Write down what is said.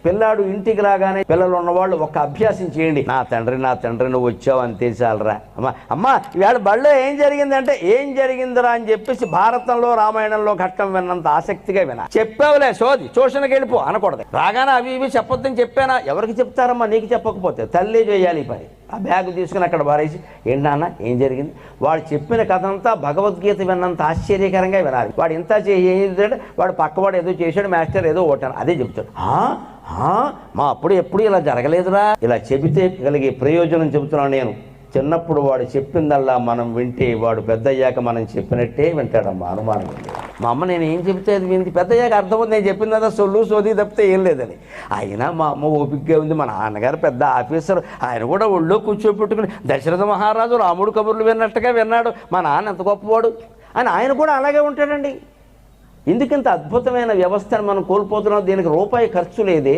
పిల్లాడు ఇంటికి రాగానే పిల్లలు ఉన్నవాళ్ళు ఒక అభ్యాసం చేయండి. నా తండ్రి నువ్వు వచ్చావు అంతే చాలరా. అమ్మా ఇవాళ బడిలో ఏం జరిగిందంటే ఏం జరిగిందిరా అని చెప్పేసి భారతంలో రామాయణంలో ఘట్టం విన్నంత ఆసక్తిగా వినా. చెప్పావులే సోది ట్యూషన్కి వెళ్ళిపో అనకూడదు. రాగానే అవి ఇవి చెప్పొద్దని చెప్పానా? ఎవరికి చెప్తారమ్మా? నీకు చెప్పకపోతే తల్లి చేయాలి ఈ పని. ఆ బ్యాగ్ తీసుకుని అక్కడ పారేసి ఏంటి నాన్న ఏం జరిగింది? వాడు చెప్పిన కథ అంతా భగవద్గీత విన్నంత ఆశ్చర్యకరంగా వినాలి. వాడు ఇంత చేసేదంటే వాడు పక్కవాడు ఏదో చేశాడు, మాస్టర్ ఏదో ఓటాను అదే చెప్తాడు. మా అప్పుడు ఎప్పుడు ఇలా జరగలేదురా. ఇలా చెబితే కలిగే ప్రయోజనం చెబుతున్నాను నేను. చిన్నప్పుడు వాడు చెప్పిందల్లా మనం వింటే వాడు పెద్దయ్యాక మనం చెప్పినట్టే వింటాడమ్మా, అనుమానం ఉంది. మా అమ్మ నేను ఏం చెబితే అది వింది, పెద్దయ్యాక అర్థమవుతుంది నేను చెప్పిందా సోది తప్పితే ఏం లేదని. అయినా మా అమ్మ ఓపికగా ఉంది. మా నాన్నగారు పెద్ద ఆఫీసర్, ఆయన కూడా ఒళ్ళో కూర్చోపెట్టుకుని దశరథ మహారాజు రాముడు కబుర్లు విన్నట్టుగా విన్నాడు. మా నాన్న ఎంత గొప్పవాడు అని ఆయన కూడా అలాగే ఉంటాడండి. ఎందుకంత అద్భుతమైన వ్యవస్థను మనం కోల్పోతున్నాం? దీనికి రూపాయి ఖర్చు లేదే.